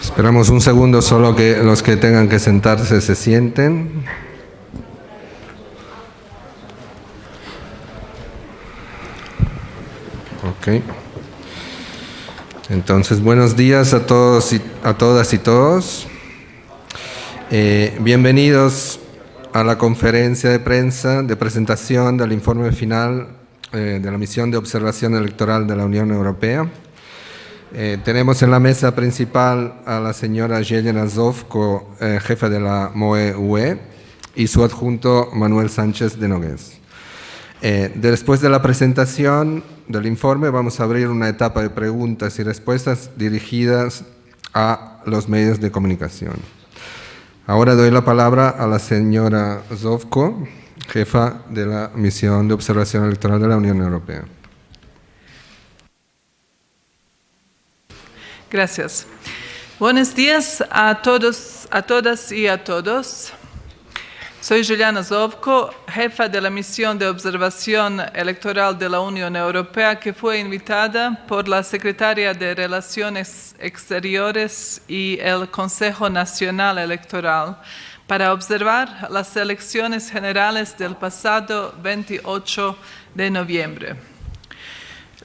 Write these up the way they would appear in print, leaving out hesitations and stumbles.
Esperamos un segundo, solo que los que tengan que sentarse se sienten. Ok. Entonces, buenos días a todos y a todas y todos. Bienvenidos a la conferencia de prensa de presentación del informe final de la misión de observación electoral de la Unión Europea. Tenemos en la mesa principal a la señora Jelena Zovko, jefa de la MOE-UE, y su adjunto Manuel Sánchez de Nogués. Después de la presentación del informe vamos a abrir una etapa de preguntas y respuestas dirigidas a los medios de comunicación. Ahora doy la palabra a la señora Zovko, jefa de la misión de observación electoral de la Unión Europea. Gracias. Buenos días a todos, a todas y a todos. Soy Jelena Zovko, jefa de la misión de observación electoral de la Unión Europea, que fue invitada por la Secretaria de Relaciones Exteriores y el Consejo Nacional Electoral para observar las elecciones generales del pasado 28 de noviembre.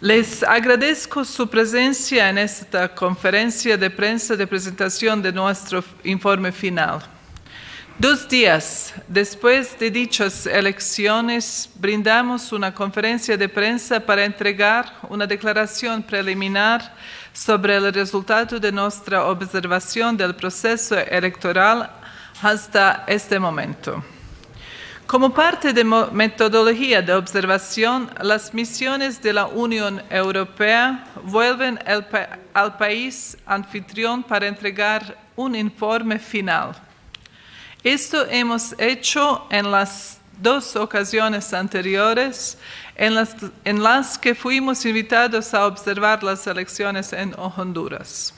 Les agradezco su presencia en esta conferencia de prensa de presentación de nuestro informe final. 2 días después de dichas elecciones, brindamos una conferencia de prensa para entregar una declaración preliminar sobre el resultado de nuestra observación del proceso electoral hasta este momento. Como parte de metodología de observación, las misiones de la Unión Europea vuelven al país anfitrión para entregar un informe final. Esto hemos hecho en las 2 ocasiones anteriores en las que fuimos invitados a observar las elecciones en Honduras.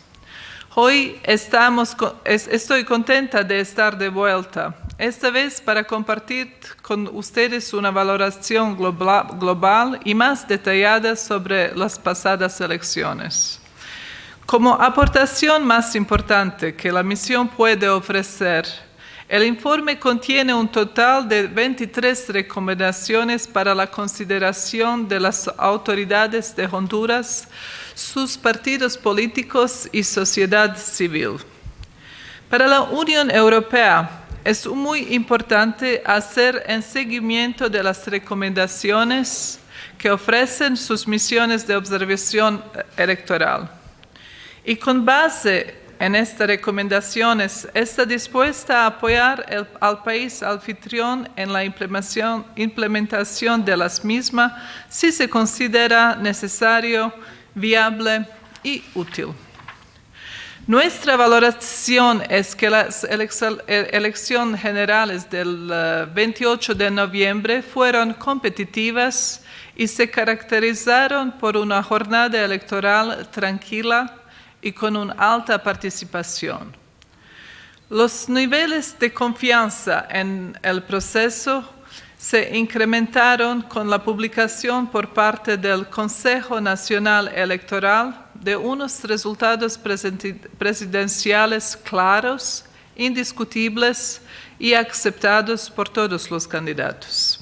Hoy estoy contenta de estar de vuelta, esta vez para compartir con ustedes una valoración global y más detallada sobre las pasadas elecciones. Como aportación más importante que la misión puede ofrecer, el informe contiene un total de 23 recomendaciones para la consideración de las autoridades de Honduras, sus partidos políticos y sociedad civil. Para la Unión Europea es muy importante hacer un seguimiento de las recomendaciones que ofrecen sus misiones de observación electoral. Y con base en estas recomendaciones, está dispuesta a apoyar al país anfitrión en la implementación de las mismas si se considera necesario, viable y útil. Nuestra valoración es que las elecciones generales del 28 de noviembre fueron competitivas y se caracterizaron por una jornada electoral tranquila y con una alta participación. Los niveles de confianza en el proceso se incrementaron con la publicación por parte del Consejo Nacional Electoral de unos resultados presidenciales claros, indiscutibles y aceptados por todos los candidatos.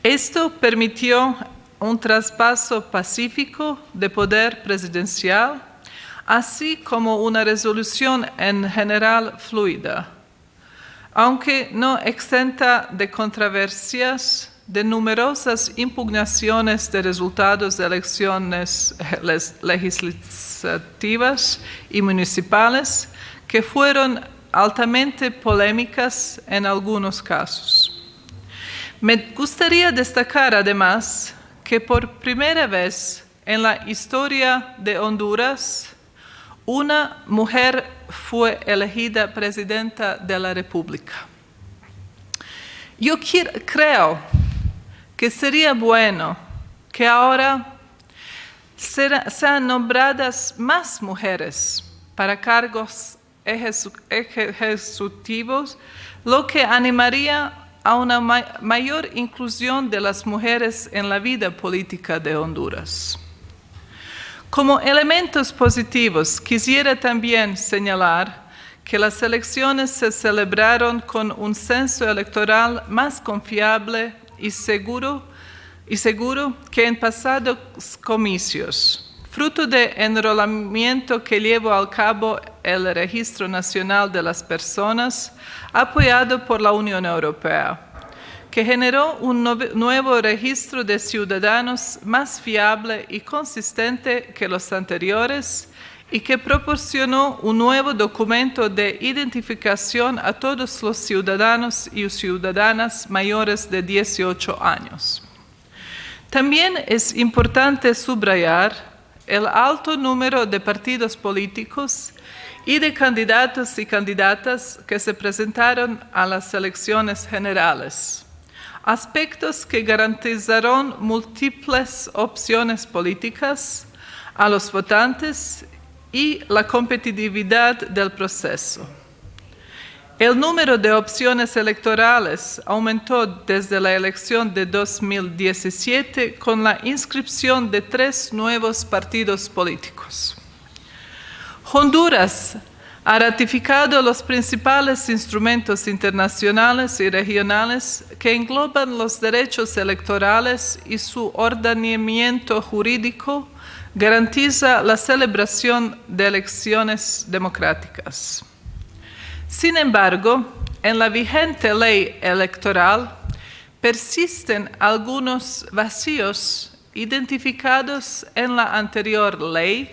Esto permitió un traspaso pacífico de poder presidencial, así como una resolución en general fluida, aunque no exenta de controversias, de numerosas impugnaciones de resultados de elecciones legislativas y municipales que fueron altamente polémicas en algunos casos. Me gustaría destacar además que por primera vez en la historia de Honduras, una mujer fue elegida presidenta de la República. Yo creo que sería bueno que ahora sean nombradas más mujeres para cargos ejecutivos, lo que animaría a una mayor inclusión de las mujeres en la vida política de Honduras. Como elementos positivos, quisiera también señalar que las elecciones se celebraron con un censo electoral más confiable y seguro que en pasados comicios, fruto del enrolamiento que llevó a cabo el Registro Nacional de las Personas, apoyado por la Unión Europea, que generó un nuevo registro de ciudadanos más fiable y consistente que los anteriores y que proporcionó un nuevo documento de identificación a todos los ciudadanos y ciudadanas mayores de 18 años. También es importante subrayar el alto número de partidos políticos y de candidatos y candidatas que se presentaron a las elecciones generales, aspectos que garantizaron múltiples opciones políticas a los votantes y la competitividad del proceso. El número de opciones electorales aumentó desde la elección de 2017 con la inscripción de 3 nuevos partidos políticos. Honduras ha ratificado los principales instrumentos internacionales y regionales que engloban los derechos electorales y su ordenamiento jurídico garantiza la celebración de elecciones democráticas. Sin embargo, en la vigente ley electoral persisten algunos vacíos identificados en la anterior ley,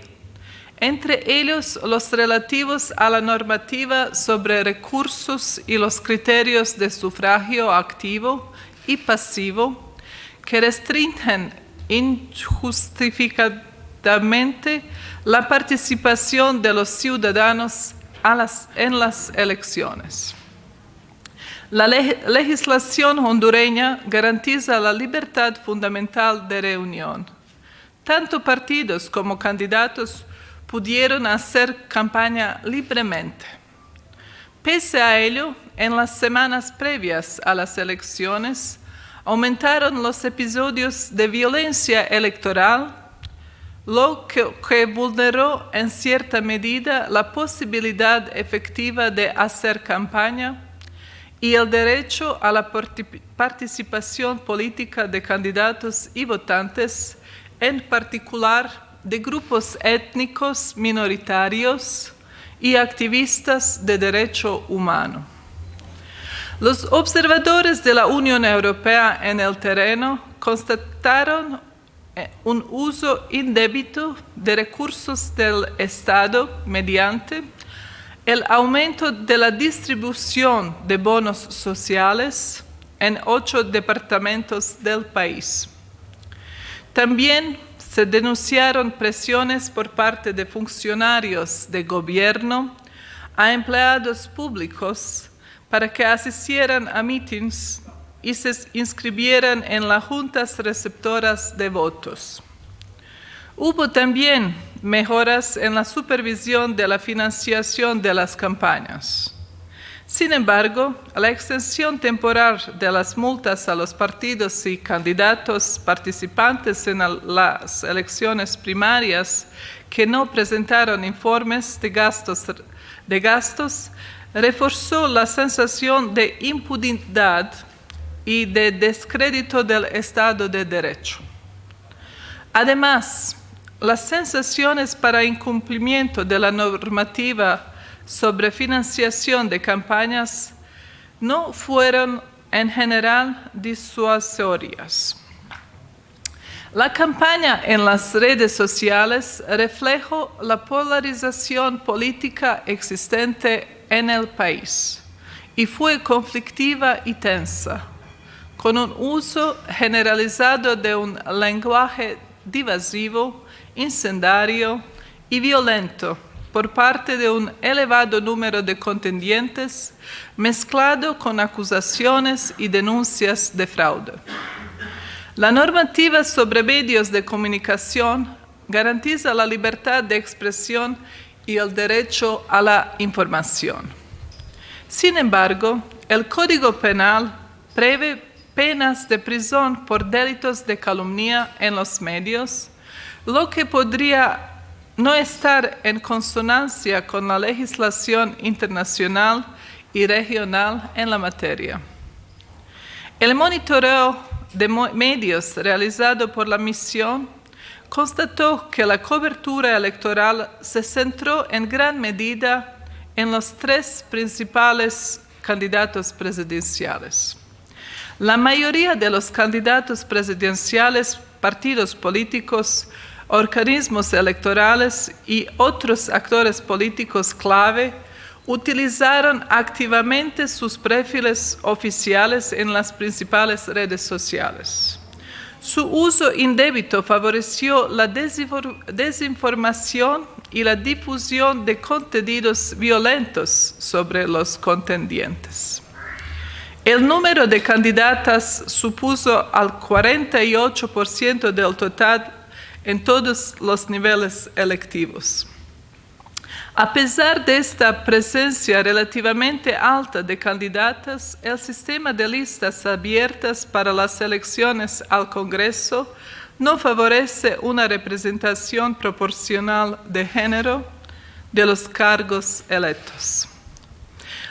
entre ellos los relativos a la normativa sobre recursos y los criterios de sufragio activo y pasivo que restringen injustificadamente la participación de los ciudadanos en las elecciones. La legislación hondureña garantiza la libertad fundamental de reunión. Tanto partidos como candidatos pudieron hacer campaña libremente. Pese a ello, en las semanas previas a las elecciones, aumentaron los episodios de violencia electoral, lo que vulneró en cierta medida la posibilidad efectiva de hacer campaña y el derecho a la participación política de candidatos y votantes, en particular de grupos étnicos minoritarios y activistas de derecho humano. Los observadores de la Unión Europea en el terreno constataron un uso indebido de recursos del Estado mediante el aumento de la distribución de bonos sociales en 8 departamentos del país. También se denunciaron presiones por parte de funcionarios de gobierno a empleados públicos para que asistieran a mítines y se inscribieran en las juntas receptoras de votos. Hubo también mejoras en la supervisión de la financiación de las campañas. Sin embargo, la extensión temporal de las multas a los partidos y candidatos participantes en las elecciones primarias que no presentaron informes de gastos reforzó la sensación de impunidad y de descrédito del Estado de Derecho. Además, las sanciones para incumplimiento de la normativa sobre financiación de campañas no fueron en general disuasorias. La campaña en las redes sociales reflejó la polarización política existente en el país y fue conflictiva y tensa, con un uso generalizado de un lenguaje divisivo, incendiario y violento por parte de un elevado número de contendientes, mezclado con acusaciones y denuncias de fraude. La normativa sobre medios de comunicación garantiza la libertad de expresión y el derecho a la información. Sin embargo, el Código Penal prevé penas de prisión por delitos de calumnia en los medios, lo que podría no estar en consonancia con la legislación internacional y regional en la materia. El monitoreo de medios realizado por la misión constató que la cobertura electoral se centró en gran medida en los tres principales candidatos presidenciales. La mayoría de los candidatos presidenciales, partidos políticos, organismos electorales y otros actores políticos clave utilizaron activamente sus perfiles oficiales en las principales redes sociales. Su uso indebito favoreció la desinformación y la difusión de contenidos violentos sobre los contendientes. El número de candidatas supuso al 48% del total en todos los niveles electivos. A pesar de esta presencia relativamente alta de candidatas, el sistema de listas abiertas para las elecciones al Congreso no favorece una representación proporcional de género de los cargos electos.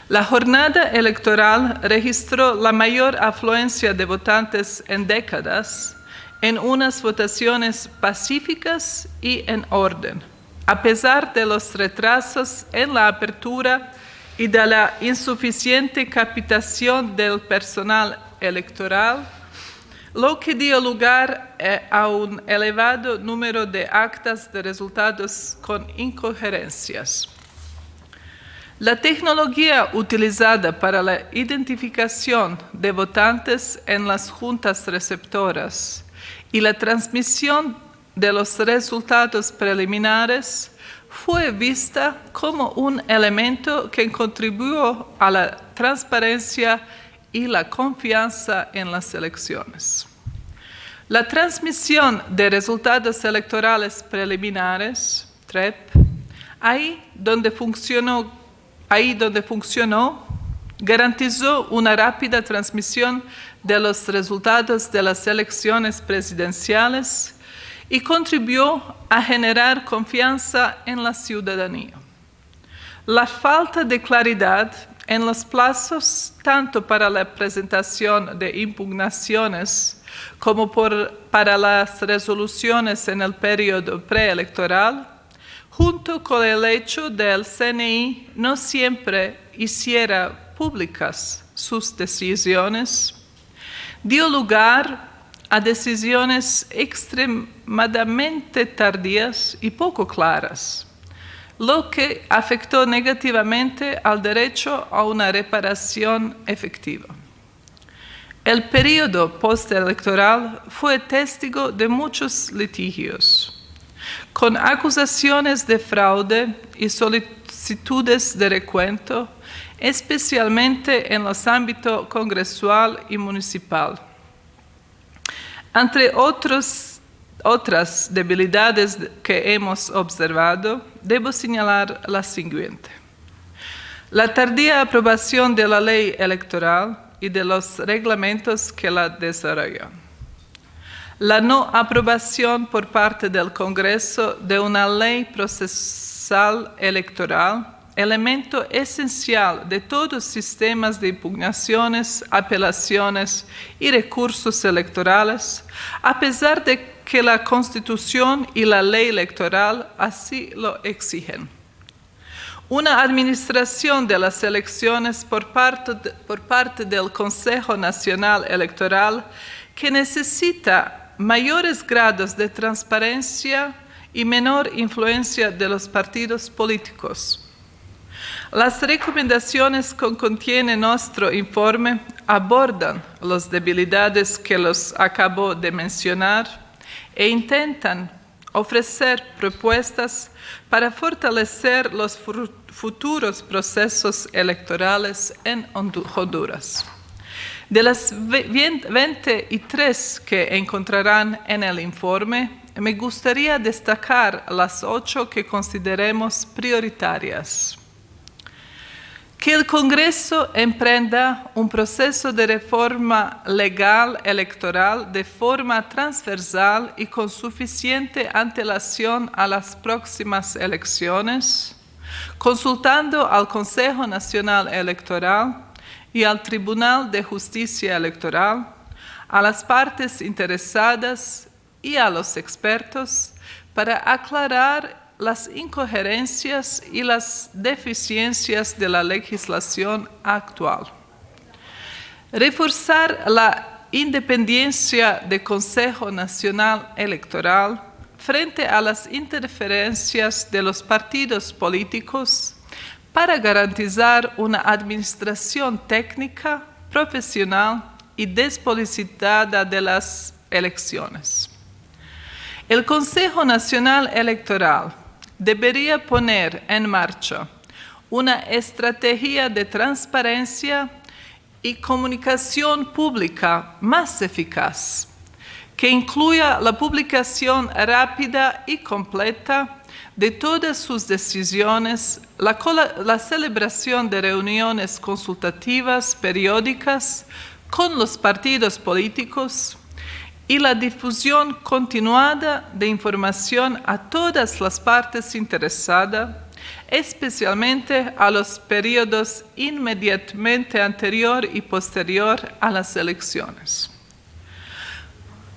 La jornada electoral registró la mayor afluencia de votantes en décadas, en unas votaciones pacíficas y en orden, a pesar de los retrasos en la apertura y de la insuficiente capacitación del personal electoral, lo que dio lugar a un elevado número de actas de resultados con incoherencias. La tecnología utilizada para la identificación de votantes en las juntas receptoras y la transmisión de los resultados preliminares fue vista como un elemento que contribuyó a la transparencia y la confianza en las elecciones. La transmisión de resultados electorales preliminares, TREP, ahí donde funcionó, garantizó una rápida transmisión de los resultados de las elecciones presidenciales y contribuyó a generar confianza en la ciudadanía. La falta de claridad en los plazos, tanto para la presentación de impugnaciones como para las resoluciones en el periodo preelectoral, junto con el hecho de que el CNI no siempre hiciera públicas sus decisiones, dio lugar a decisiones extremadamente tardías y poco claras, lo que afectó negativamente al derecho a una reparación efectiva. El periodo postelectoral fue testigo de muchos litigios, con acusaciones de fraude y solicitudes de recuento, especialmente en los ámbitos congresual y municipal. Entre otras debilidades que hemos observado, debo señalar la siguiente. La tardía aprobación de la ley electoral y de los reglamentos que la desarrollan. La no aprobación por parte del Congreso de una ley procesal electoral, elemento esencial de todos los sistemas de impugnaciones, apelaciones y recursos electorales, a pesar de que la Constitución y la ley electoral así lo exigen. Una administración de las elecciones por parte del Consejo Nacional Electoral que necesita mayores grados de transparencia y menor influencia de los partidos políticos. Las recomendaciones que contiene nuestro informe abordan las debilidades que los acabo de mencionar e intentan ofrecer propuestas para fortalecer los futuros procesos electorales en Honduras. De las 23 que encontrarán en el informe, me gustaría destacar las 8 que consideremos prioritarias. Que el Congreso emprenda un proceso de reforma legal electoral de forma transversal y con suficiente antelación a las próximas elecciones, consultando al Consejo Nacional Electoral y al Tribunal de Justicia Electoral, a las partes interesadas y a los expertos para aclarar las incoherencias y las deficiencias de la legislación actual. Reforzar la independencia del Consejo Nacional Electoral frente a las interferencias de los partidos políticos para garantizar una administración técnica, profesional y despolitizada de las elecciones. El Consejo Nacional Electoral debería poner en marcha una estrategia de transparencia y comunicación pública más eficaz, que incluya la publicación rápida y completa de todas sus decisiones, la celebración de reuniones consultativas periódicas con los partidos políticos y la difusión continuada de información a todas las partes interesadas, especialmente a los periodos inmediatamente anterior y posterior a las elecciones.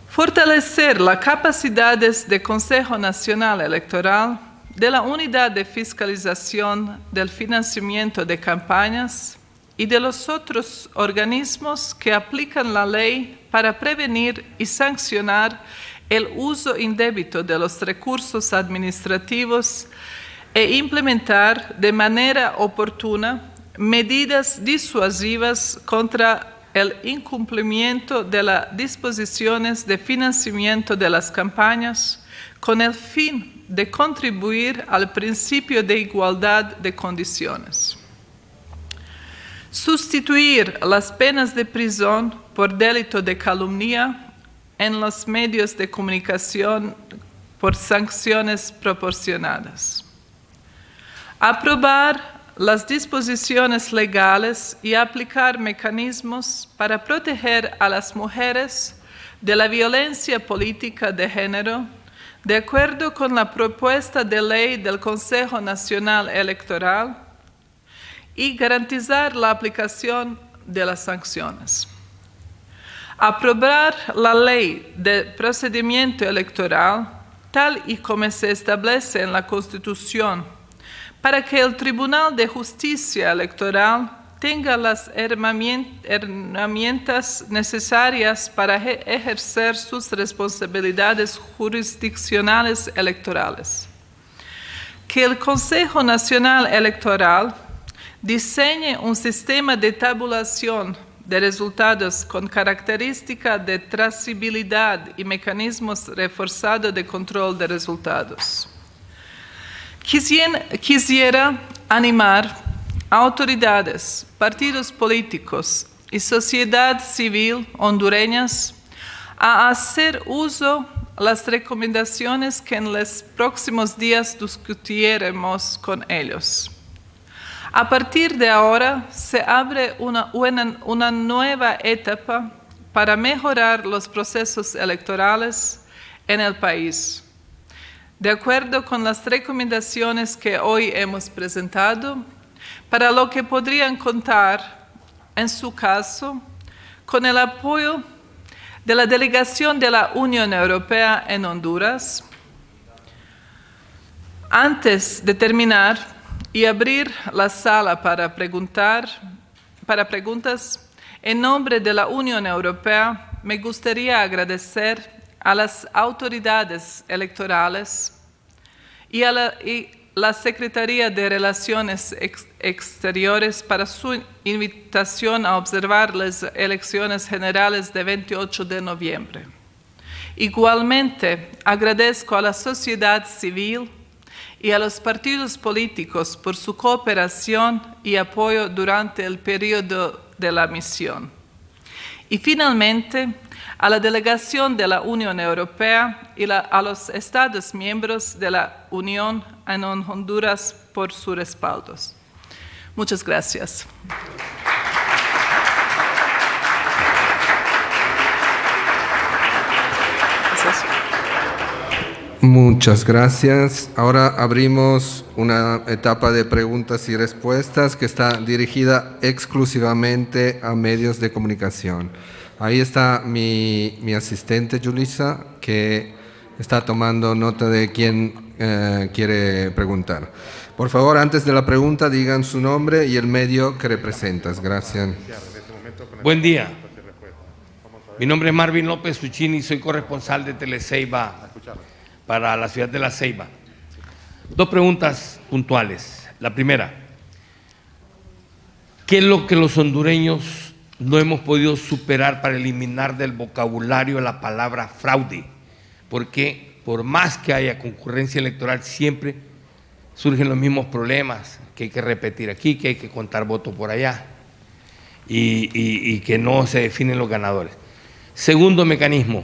Fortalecer las capacidades del Consejo Nacional Electoral, de la Unidad de Fiscalización del Financiamiento de Campañas y de los otros organismos que aplican la ley para prevenir y sancionar el uso indebido de los recursos administrativos e implementar de manera oportuna medidas disuasivas contra el incumplimiento de las disposiciones de financiamiento de las campañas con el fin de contribuir al principio de igualdad de condiciones. Sustituir las penas de prisión por delito de calumnia en los medios de comunicación por sanciones proporcionadas. Aprobar las disposiciones legales y aplicar mecanismos para proteger a las mujeres de la violencia política de género, de acuerdo con la propuesta de ley del Consejo Nacional Electoral, y garantizar la aplicación de las sanciones. Aprobar la ley de procedimiento electoral, tal y como se establece en la Constitución, para que el Tribunal de Justicia Electoral tenga las herramientas necesarias para ejercer sus responsabilidades jurisdiccionales electorales. Que el Consejo Nacional Electoral diseñe un sistema de tabulación de resultados con características de trazabilidad y mecanismos reforzados de control de resultados. Quisiera animar a autoridades, partidos políticos y sociedad civil hondureñas a hacer uso de las recomendaciones que en los próximos días discutiremos con ellos. A partir de ahora se abre una nueva etapa para mejorar los procesos electorales en el país. De acuerdo con las recomendaciones que hoy hemos presentado, para lo que podrían contar, en su caso, con el apoyo de la delegación de la Unión Europea en Honduras. Antes de terminar y abrir la sala para preguntas, en nombre de la Unión Europea, me gustaría agradecer a las autoridades electorales y a la Secretaría de Relaciones Exteriores para su invitación a observar las elecciones generales de 28 de noviembre. Igualmente, agradezco a la sociedad civil y a los partidos políticos por su cooperación y apoyo durante el periodo de la misión. Y finalmente, a la delegación de la Unión Europea y a los Estados miembros de la Unión en Honduras por sus respaldos. Muchas gracias. Muchas gracias. Ahora abrimos una etapa de preguntas y respuestas que está dirigida exclusivamente a medios de comunicación. Ahí está mi asistente, Julissa, que está tomando nota de quién quiere preguntar. Por favor, antes de la pregunta, digan su nombre y el medio que representas. Gracias. Buen día. Mi nombre es Marvin López Fuchini, soy corresponsal de Teleceiba para la ciudad de La Ceiba. Dos preguntas puntuales. La primera, ¿qué es lo que los hondureños no hemos podido superar para eliminar del vocabulario la palabra fraude? Porque por más que haya concurrencia electoral, siempre surgen los mismos problemas, que hay que repetir aquí, que hay que contar votos por allá y que no se definen los ganadores. Segundo mecanismo,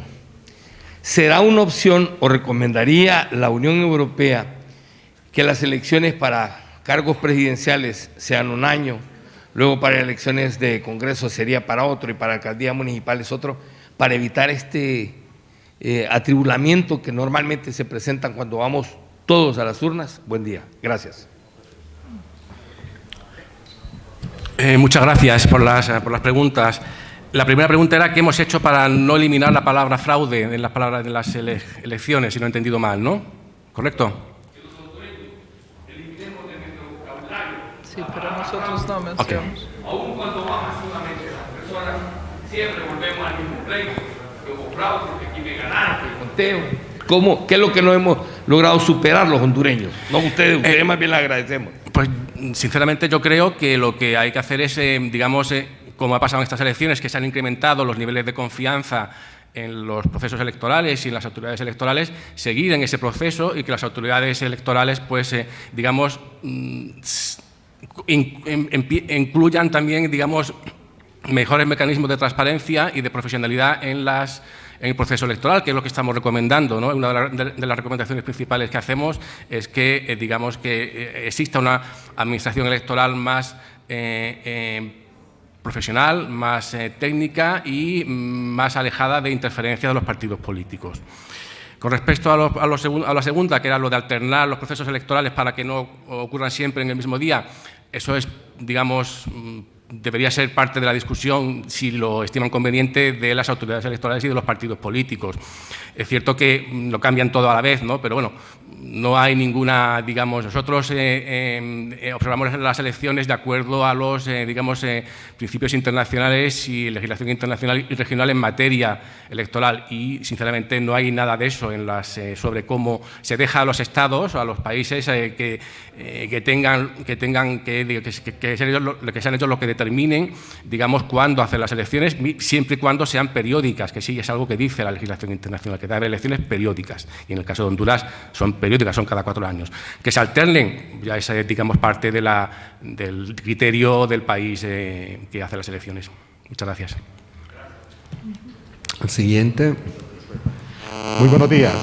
¿será una opción o recomendaría la Unión Europea que las elecciones para cargos presidenciales sean un año, luego para elecciones de Congreso sería para otro y para alcaldías municipales otro, para evitar este atribulamiento que normalmente se presentan cuando vamos todos a las urnas? Buen día. Gracias. Muchas gracias por las preguntas. La primera pregunta era qué hemos hecho para no eliminar la palabra fraude en las palabras de las elecciones, si no he entendido mal, ¿no? ¿Correcto? Que los hondureños eliminemos de nuestro vocabulario. Sí, pero nosotros no mencionamos. Okay. Aún cuando va masivamente las personas, siempre volvemos al mismo pleito, que hubo fraude, que aquí me ganaron, que el conteo. ¿Qué es lo que no hemos logrado superar los hondureños? No ustedes más bien les agradecemos. Pues sinceramente yo creo que lo que hay que hacer es, como ha pasado en estas elecciones, que se han incrementado los niveles de confianza en los procesos electorales y en las autoridades electorales, seguir en ese proceso y que las autoridades electorales, pues, incluyan también, mejores mecanismos de transparencia y de profesionalidad en el proceso electoral, que es lo que estamos recomendando, ¿no? Una de las recomendaciones principales que hacemos es que, que exista una administración electoral más profesional, más técnica y más alejada de interferencia de los partidos políticos. Con respecto a la segunda, que era lo de alternar los procesos electorales para que no ocurran siempre en el mismo día, eso es, debería ser parte de la discusión, si lo estiman conveniente, de las autoridades electorales y de los partidos políticos. Es cierto que lo cambian todo a la vez, ¿no? Pero bueno, no hay ninguna, nosotros observamos las elecciones de acuerdo a los, principios internacionales y legislación internacional y regional en materia electoral, y sinceramente no hay nada de eso en sobre cómo se deja a los estados o a los países que sean ellos los que determinen, cuándo hacer las elecciones, siempre y cuando sean periódicas, que sí es algo que dice la legislación internacional, que debe haber elecciones periódicas, y en el caso de Honduras son periódicas, son cada 4 años. Que se alternen, ya es, parte del criterio del país que hace las elecciones. Muchas gracias. El siguiente. Muy buenos días.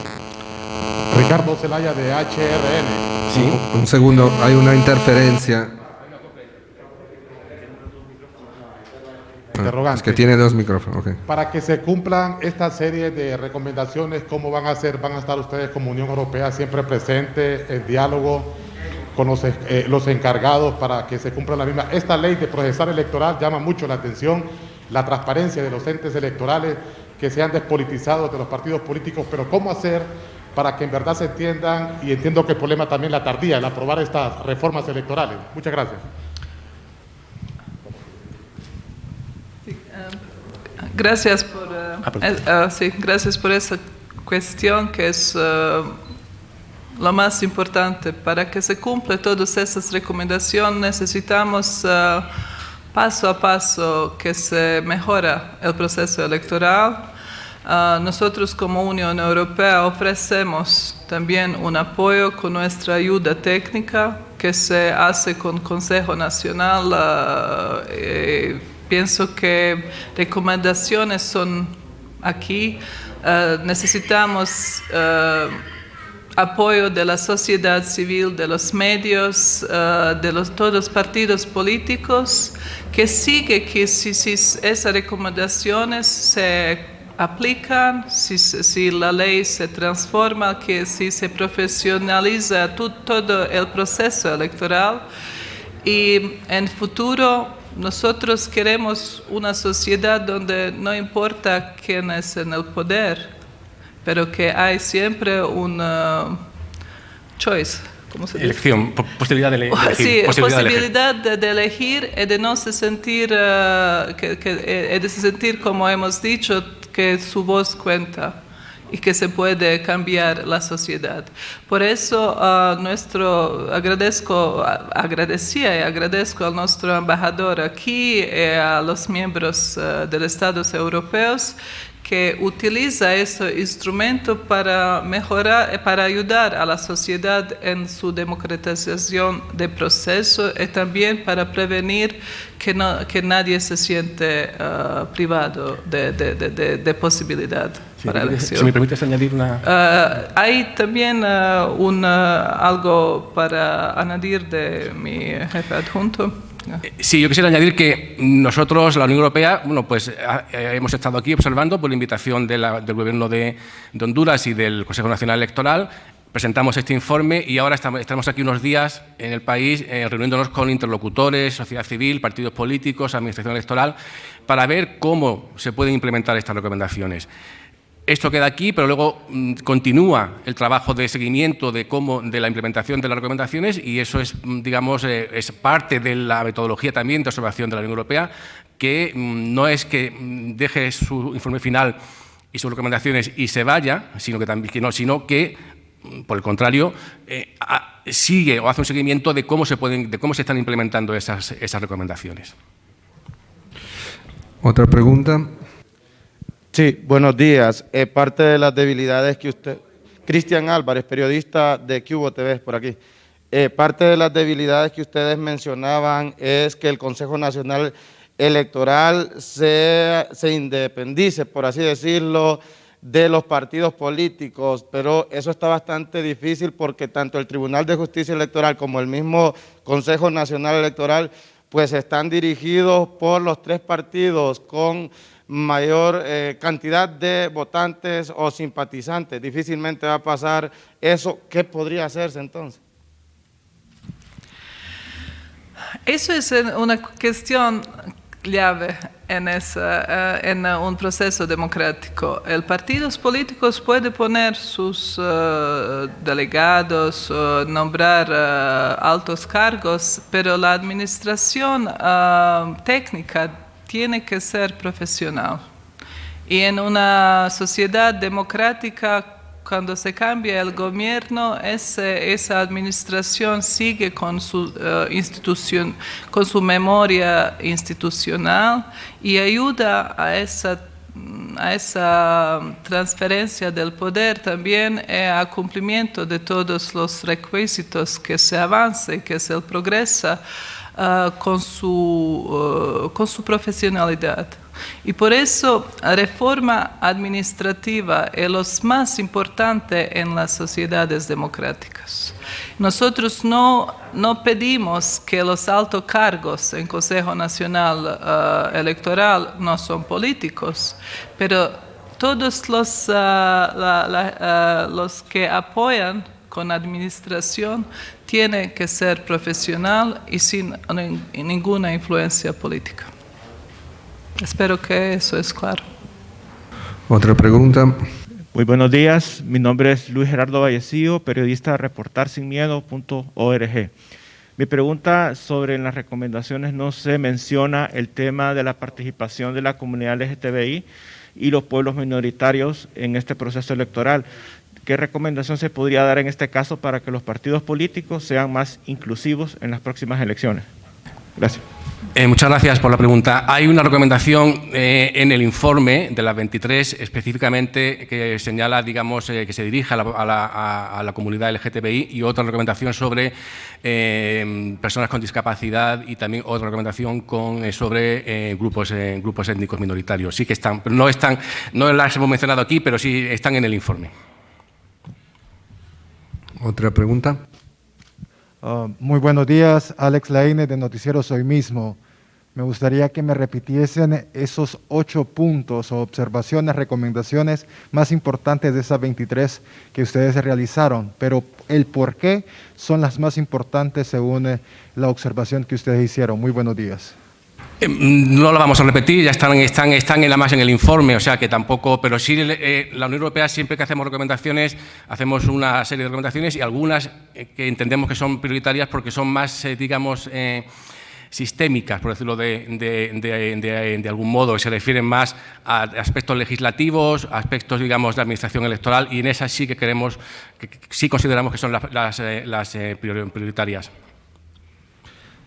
Ricardo Zelaya, de HRN. Sí, un segundo, hay una interferencia. Interrogante. Es que tiene 2 micrófonos. Okay. Para que se cumplan esta serie de recomendaciones, ¿cómo van a hacer? ¿Van a estar ustedes como Unión Europea siempre presentes en diálogo con los encargados para que se cumpla la misma? Esta ley de procesal electoral llama mucho la atención, la transparencia de los entes electorales, que sean despolitizados de los partidos políticos, pero ¿cómo hacer para que en verdad se entiendan? Y entiendo que el problema también la tardía, el aprobar estas reformas electorales. Muchas gracias. Gracias por esa cuestión, que es lo más importante. Para que se cumplan todas esas recomendaciones necesitamos paso a paso que se mejora el proceso electoral. Nosotros como Unión Europea ofrecemos también un apoyo con nuestra ayuda técnica que se hace con Consejo Nacional. Pienso que recomendaciones son aquí. Necesitamos apoyo de la sociedad civil, de los medios, de todos los partidos políticos, que sigue que si esas recomendaciones se aplican, si la ley se transforma, que si se profesionaliza todo el proceso electoral. Y en futuro nosotros queremos una sociedad donde no importa quién es en el poder, pero que hay siempre una choice. ¿Cómo se dice? Elección, posibilidad de elegir. Sí, posibilidad de elegir y de no se sentir, de sentir, como hemos dicho, que su voz cuenta y que se puede cambiar la sociedad. Por eso agradezco a nuestro embajador aquí y a los miembros de los Estados europeos que utiliza este instrumento para mejorar, para ayudar a la sociedad en su democratización de proceso y también para prevenir que nadie se siente privado de posibilidad para la elección. Si me permites añadir una... hay también algo para añadir de mi jefe adjunto. Sí, yo quisiera añadir que nosotros, la Unión Europea, bueno, pues hemos estado aquí observando por la invitación del Gobierno de Honduras y del Consejo Nacional Electoral. Presentamos este informe y ahora estamos aquí unos días en el país reuniéndonos con interlocutores, sociedad civil, partidos políticos, administración electoral, para ver cómo se pueden implementar estas recomendaciones. Esto queda aquí, pero luego continúa el trabajo de seguimiento de la implementación de las recomendaciones y eso es, digamos, es parte de la metodología también de observación de la Unión Europea, que no es que deje su informe final y sus recomendaciones y se vaya, sino que por el contrario, sigue o hace un seguimiento de cómo se están implementando esas recomendaciones. Otra pregunta. Sí, buenos días. Parte de las debilidades que usted... Cristian Álvarez, periodista de Cubo TV, por aquí. Parte de las debilidades que ustedes mencionaban es que el Consejo Nacional Electoral se independice, por así decirlo, de los partidos políticos, pero eso está bastante difícil porque tanto el Tribunal de Justicia Electoral como el mismo Consejo Nacional Electoral pues están dirigidos por los tres partidos con mayor cantidad de votantes o simpatizantes. Difícilmente va a pasar eso. ¿Qué podría hacerse entonces? Eso es una cuestión clave en un proceso democrático. Los partidos políticos pueden poner sus delegados, nombrar altos cargos, pero la administración técnica tiene que ser profesional. Y en una sociedad democrática, cuando se cambia el gobierno, esa administración sigue con su con su memoria institucional y ayuda a esa transferencia del poder también a cumplimiento de todos los requisitos que se avance, que se progresa con su profesionalidad. Y por eso la reforma administrativa es lo más importante en las sociedades democráticas. Nosotros no pedimos que los altos cargos en Consejo Nacional Electoral no son políticos, pero todos los que apoyan con administración tiene que ser profesional y sin ninguna influencia política. Espero que eso es claro. Otra pregunta. Muy buenos días, mi nombre es Luis Gerardo Vallecillo, periodista de reportarsinmiedo.org. Mi pregunta sobre en las recomendaciones no se menciona el tema de la participación de la comunidad LGTBI y los pueblos minoritarios en este proceso electoral. ¿Qué recomendación se podría dar en este caso para que los partidos políticos sean más inclusivos en las próximas elecciones? Gracias. Muchas gracias por la pregunta. Hay una recomendación en el informe de las 23 específicamente que señala, digamos, que se dirige a la comunidad LGTBI y otra recomendación sobre personas con discapacidad y también otra recomendación sobre grupos étnicos minoritarios. Sí que están, pero no las hemos mencionado aquí, pero sí están en el informe. ¿Otra pregunta? Muy buenos días, Alex Laine de Noticiero Soy Mismo. Me gustaría que me repitiesen esos 8 puntos o observaciones, recomendaciones más importantes de esas 23 que ustedes realizaron, pero el por qué son las más importantes según la observación que ustedes hicieron. Muy buenos días. No lo vamos a repetir, ya están más en el informe, o sea que tampoco, pero sí la Unión Europea siempre que hacemos recomendaciones, hacemos una serie de recomendaciones y algunas que entendemos que son prioritarias porque son más, digamos, sistémicas, por decirlo de algún modo, se refieren más a aspectos legislativos, aspectos, digamos, de administración electoral y en esas sí que sí consideramos que son las prioritarias.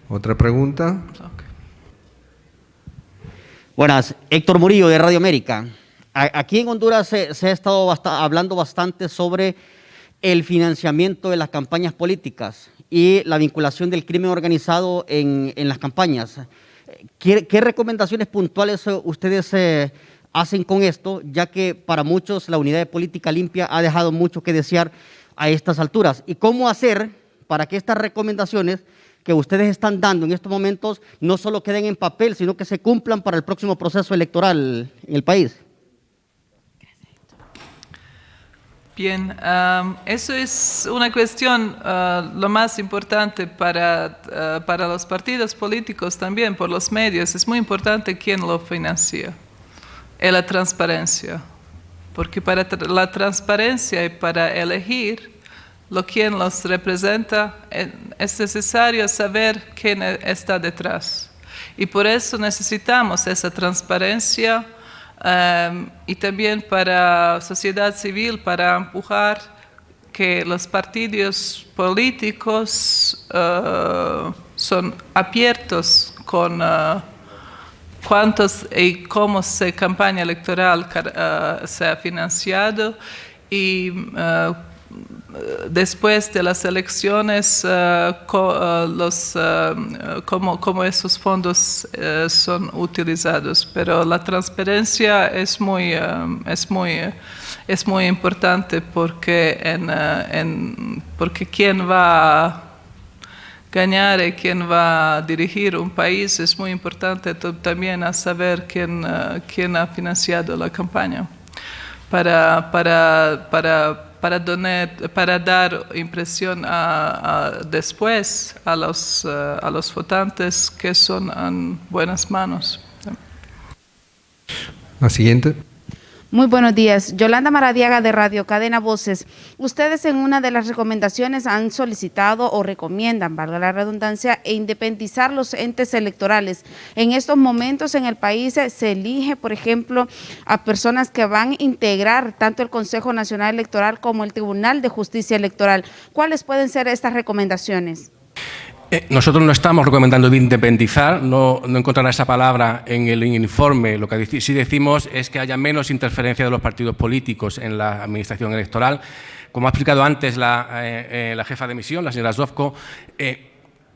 ¿Otra pregunta? Buenas, Héctor Murillo de Radio América. Aquí en Honduras se ha estado hablando bastante sobre el financiamiento de las campañas políticas y la vinculación del crimen organizado en las campañas. ¿Qué recomendaciones puntuales ustedes hacen con esto, ya que para muchos la unidad de política limpia ha dejado mucho que desear a estas alturas? ¿Y cómo hacer para que estas recomendaciones que ustedes están dando en estos momentos no solo queden en papel, sino que se cumplan para el próximo proceso electoral en el país? Bien, eso es una cuestión lo más importante para los partidos políticos también, por los medios. Es muy importante quién lo financia y la transparencia, porque para la transparencia y para elegir quien los representa es necesario saber quién está detrás. Y por eso necesitamos esa transparencia. Y también para sociedad civil, para empujar que los partidos políticos son abiertos con cuántos y cómo se campaña electoral se ha financiado y después de las elecciones cómo esos fondos son utilizados. Pero la transparencia es muy importante porque porque quién va a ganar y quién va a dirigir un país es muy importante también a saber quién ha financiado la campaña para dar impresión después a los votantes que son en buenas manos. La siguiente. Muy buenos días. Yolanda Maradiaga de Radio Cadena Voces. Ustedes en una de las recomendaciones han solicitado o recomiendan, valga la redundancia, independizar los entes electorales. En estos momentos en el país se elige, por ejemplo, a personas que van a integrar tanto el Consejo Nacional Electoral como el Tribunal de Justicia Electoral. ¿Cuáles pueden ser estas recomendaciones? Nosotros no estamos recomendando de independizar, no encontrará esa palabra en el informe. Lo que sí decimos es que haya menos interferencia de los partidos políticos en la administración electoral. Como ha explicado antes la jefa de misión, la señora Zovko,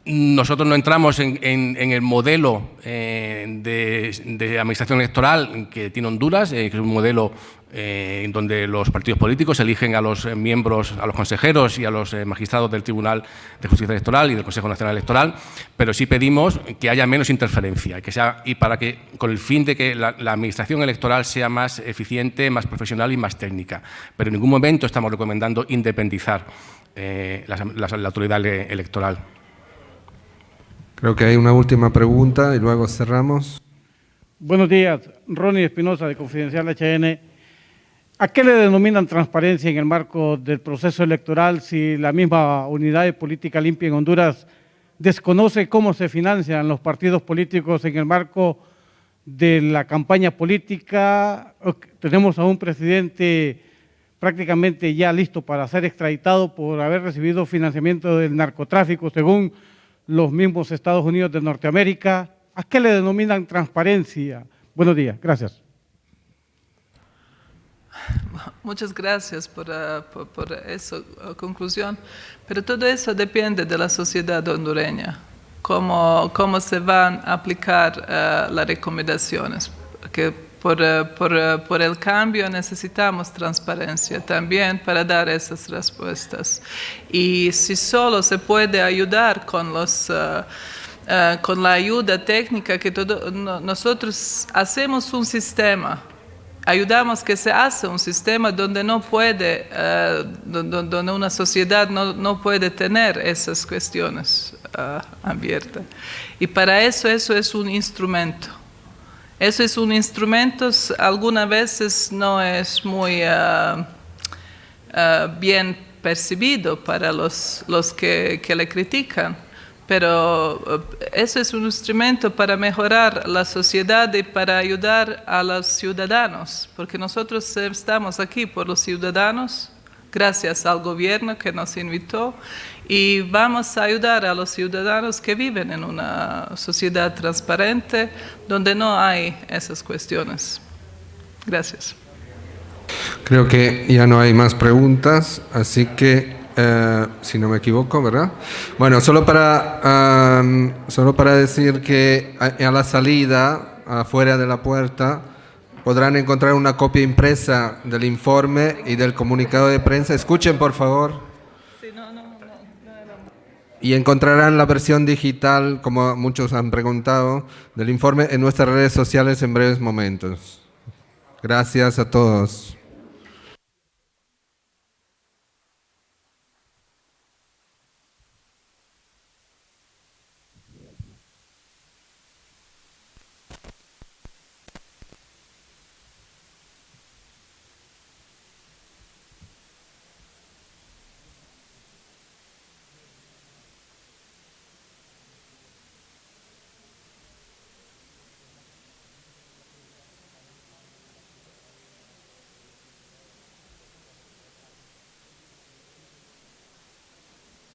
nosotros no entramos en el modelo de administración electoral que tiene Honduras, que es un modelo en donde los partidos políticos eligen a los miembros, a los consejeros y a los magistrados del Tribunal de Justicia Electoral y del Consejo Nacional Electoral, pero sí pedimos que haya menos interferencia y para que, con el fin de que la administración electoral sea más eficiente, más profesional y más técnica. Pero en ningún momento estamos recomendando independizar la autoridad electoral. Creo que hay una última pregunta y luego cerramos. Buenos días, Ronnie Espinosa de Confidencial HN. ¿A qué le denominan transparencia en el marco del proceso electoral si la misma unidad de política limpia en Honduras desconoce cómo se financian los partidos políticos en el marco de la campaña política? Tenemos a un presidente prácticamente ya listo para ser extraditado por haber recibido financiamiento del narcotráfico, según los mismos Estados Unidos de Norteamérica. ¿A qué le denominan transparencia? Buenos días, gracias. Muchas gracias por esa conclusión, pero todo eso depende de la sociedad hondureña, cómo se van a aplicar las recomendaciones, que por el cambio necesitamos transparencia también para dar esas respuestas. Y si solo se puede ayudar con la ayuda técnica que nosotros hacemos un sistema, ayudamos que se hace un sistema donde no puede, donde una sociedad no puede tener esas cuestiones abiertas. Y para eso es un instrumento. Eso es un instrumento, algunas veces no es muy bien percibido para los que le critican, pero eso es un instrumento para mejorar la sociedad y para ayudar a los ciudadanos, porque nosotros estamos aquí por los ciudadanos, gracias al gobierno que nos invitó, y vamos a ayudar a los ciudadanos que viven en una sociedad transparente donde no hay esas cuestiones. Gracias. Creo que ya no hay más preguntas, así que, si no me equivoco, ¿verdad? Bueno, solo para decir que a la salida, afuera de la puerta, podrán encontrar una copia impresa del informe y del comunicado de prensa. Escuchen, por favor. Y encontrarán la versión digital, como muchos han preguntado, del informe en nuestras redes sociales en breves momentos. Gracias a todos.